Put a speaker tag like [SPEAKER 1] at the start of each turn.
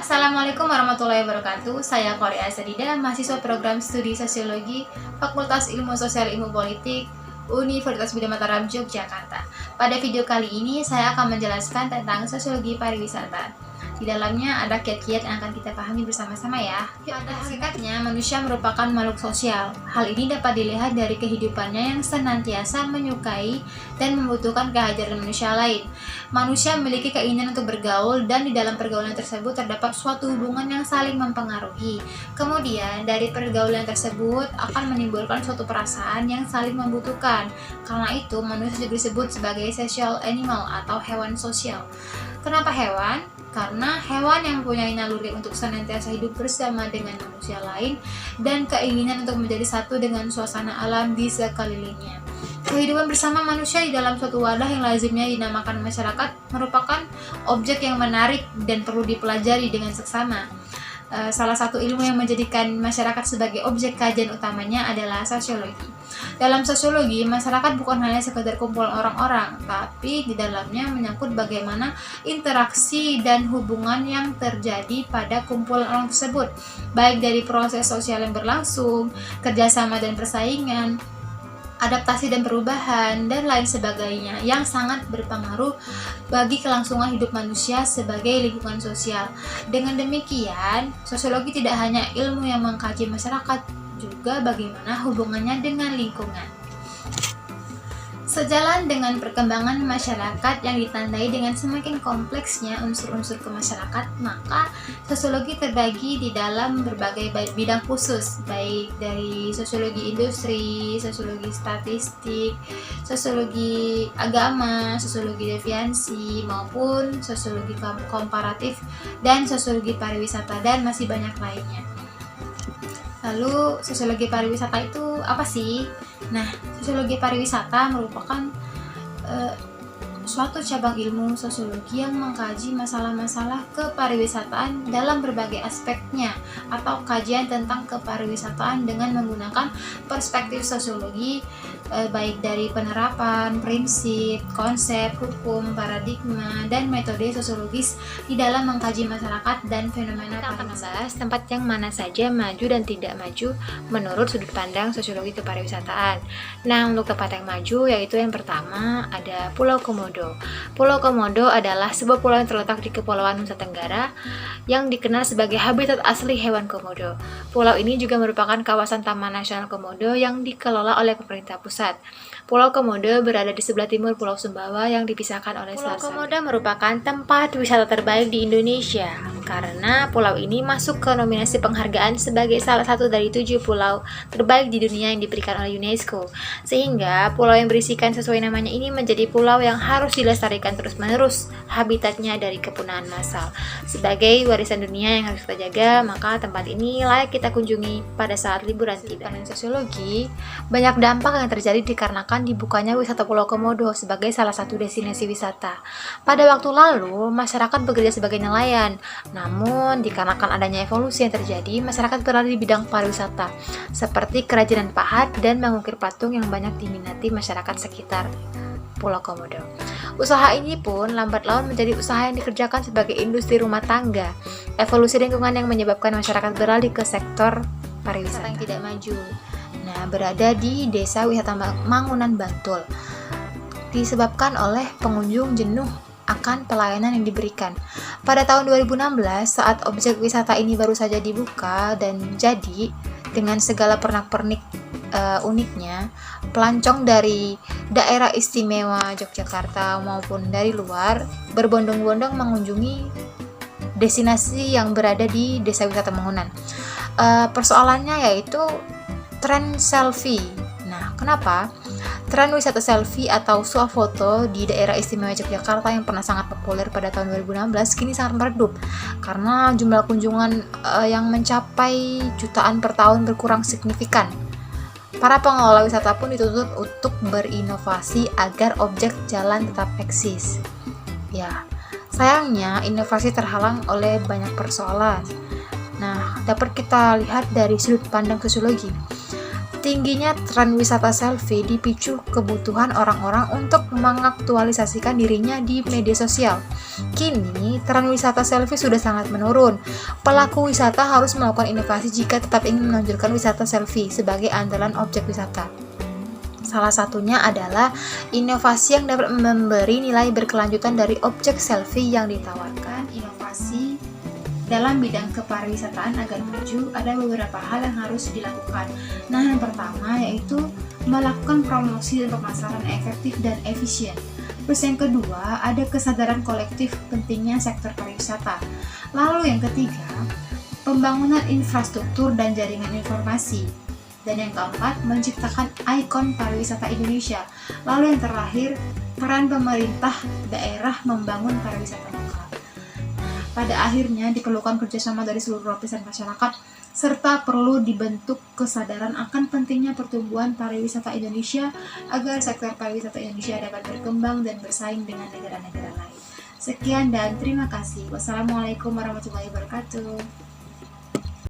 [SPEAKER 1] Assalamualaikum warahmatullahi wabarakatuh. Saya Korea Sadida, mahasiswa program studi Sosiologi Fakultas Ilmu Sosial Ilmu Politik Universitas Budha Mataram, Yogyakarta. Pada video kali ini saya akan menjelaskan tentang sosiologi pariwisata. Di dalamnya ada kiat-kiat yang akan kita pahami bersama-sama ya. Pada hakikatnya, manusia merupakan makhluk sosial. Hal ini dapat dilihat dari kehidupannya yang senantiasa menyukai dan membutuhkan kehadiran manusia lain. Manusia memiliki keinginan untuk bergaul, dan di dalam pergaulan tersebut terdapat suatu hubungan yang saling mempengaruhi. Kemudian, dari pergaulan tersebut akan menimbulkan suatu perasaan yang saling membutuhkan. Karena itu, manusia disebut sebagai social animal atau hewan sosial. Kenapa hewan? Karena hewan yang mempunyai naluri untuk senantiasa hidup bersama dengan manusia lain dan keinginan untuk menjadi satu dengan suasana alam di sekelilingnya. Kehidupan bersama manusia di dalam suatu wadah yang lazimnya dinamakan masyarakat merupakan objek yang menarik dan perlu dipelajari dengan seksama. Salah satu ilmu yang menjadikan masyarakat sebagai objek kajian utamanya adalah sosiologi. Dalam sosiologi, masyarakat bukan hanya sekedar kumpulan orang-orang, tapi di dalamnya menyangkut bagaimana interaksi dan hubungan yang terjadi pada kumpulan orang tersebut, baik dari proses sosial yang berlangsung, kerjasama dan persaingan, adaptasi dan perubahan, dan lain sebagainya yang sangat berpengaruh bagi kelangsungan hidup manusia sebagai lingkungan sosial. Dengan demikian, sosiologi tidak hanya ilmu yang mengkaji masyarakat, juga bagaimana hubungannya dengan lingkungan. Sejalan dengan perkembangan masyarakat yang ditandai dengan semakin kompleksnya unsur-unsur kemasyarakat, maka sosiologi terbagi di dalam berbagai bidang khusus, baik dari sosiologi industri, sosiologi statistik, sosiologi agama, sosiologi deviansi, maupun sosiologi komparatif, dan sosiologi pariwisata, dan masih banyak lainnya. Lalu, sosiologi pariwisata itu apa sih? Nah, sosiologi pariwisata merupakan suatu cabang ilmu sosiologi yang mengkaji masalah-masalah kepariwisataan dalam berbagai aspeknya, atau kajian tentang kepariwisataan dengan menggunakan perspektif sosiologi, baik dari penerapan, prinsip, konsep, hukum, paradigma, dan metode sosiologis di dalam mengkaji masyarakat dan fenomena. Kita akan membahas tempat yang mana saja maju dan tidak maju menurut sudut pandang sosiologi kepariwisataan. Nah, untuk tempat yang maju yaitu yang pertama ada Pulau Komodo. Pulau Komodo adalah sebuah pulau yang terletak di Kepulauan Nusa Tenggara yang dikenal sebagai habitat asli hewan komodo. Pulau ini juga merupakan kawasan Taman Nasional Komodo yang dikelola oleh pemerintah pusat. Pulau Komodo berada di sebelah timur Pulau Sumbawa yang dipisahkan oleh Pulau Komodo merupakan tempat wisata terbaik di Indonesia karena pulau ini masuk ke nominasi penghargaan sebagai salah satu dari 7 pulau terbaik di dunia yang diberikan oleh UNESCO. Sehingga pulau yang berisikan sesuai namanya ini menjadi pulau yang harus dilestarikan terus-menerus habitatnya dari kepunahan massal. Sebagai warisan dunia yang harus kita jaga, maka tempat ini layak kita kunjungi pada saat liburan tiba. Dari sosiologi, banyak dampak yang terjadi dikarenakan dibukanya wisata Pulau Komodo sebagai salah satu destinasi wisata. Pada waktu lalu, masyarakat bekerja sebagai nelayan. Namun, dikarenakan adanya evolusi yang terjadi, masyarakat berada di bidang pariwisata, seperti kerajinan pahat dan mengukir patung yang banyak diminati masyarakat sekitar Pulau Komodo. Usaha ini pun lambat laun menjadi usaha yang dikerjakan sebagai industri rumah tangga. Evolusi lingkungan yang menyebabkan masyarakat beralih ke sektor pariwisata yang tidak maju. Nah, berada di Desa Wisata Mangunan, Bantul. Disebabkan oleh pengunjung jenuh akan pelayanan yang diberikan. Pada tahun 2016, saat objek wisata ini baru saja dibuka dan jadi, dengan segala pernak-pernik uniknya, pelancong dari daerah istimewa Yogyakarta maupun dari luar berbondong-bondong mengunjungi destinasi yang berada di Desa Wisata Mangunan. Persoalannya yaitu tren selfie. Nah, kenapa? Tren wisata selfie atau swafoto di daerah istimewa Yogyakarta yang pernah sangat populer pada tahun 2016 kini sangat meredup karena jumlah kunjungan yang mencapai jutaan per tahun berkurang signifikan. Para pengelola wisata pun dituntut untuk berinovasi agar objek jalan tetap eksis. Ya, sayangnya inovasi terhalang oleh banyak persoalan. Nah, dapat kita lihat dari sudut pandang sosiologi. Tingginya tren wisata selfie dipicu kebutuhan orang-orang untuk mengaktualisasikan dirinya di media sosial. Kini, tren wisata selfie sudah sangat menurun. Pelaku wisata harus melakukan inovasi jika tetap ingin menonjolkan wisata selfie sebagai andalan objek wisata. Salah satunya adalah inovasi yang dapat memberi nilai berkelanjutan dari objek selfie yang ditawarkan. Inovasi dalam bidang kepariwisataan agar maju, ada beberapa hal yang harus dilakukan. Nah, yang pertama yaitu melakukan promosi dan pemasaran efektif dan efisien. Terus yang kedua, ada kesadaran kolektif pentingnya sektor pariwisata. Lalu yang ketiga, pembangunan infrastruktur dan jaringan informasi. Dan yang keempat, menciptakan ikon pariwisata Indonesia. Lalu yang terakhir, peran pemerintah daerah membangun pariwisata lokal. Pada akhirnya diperlukan kerjasama dari seluruh lapisan masyarakat serta perlu dibentuk kesadaran akan pentingnya pertumbuhan pariwisata Indonesia agar sektor pariwisata Indonesia dapat berkembang dan bersaing dengan negara-negara lain. Sekian dan terima kasih. Wassalamualaikum warahmatullahi wabarakatuh.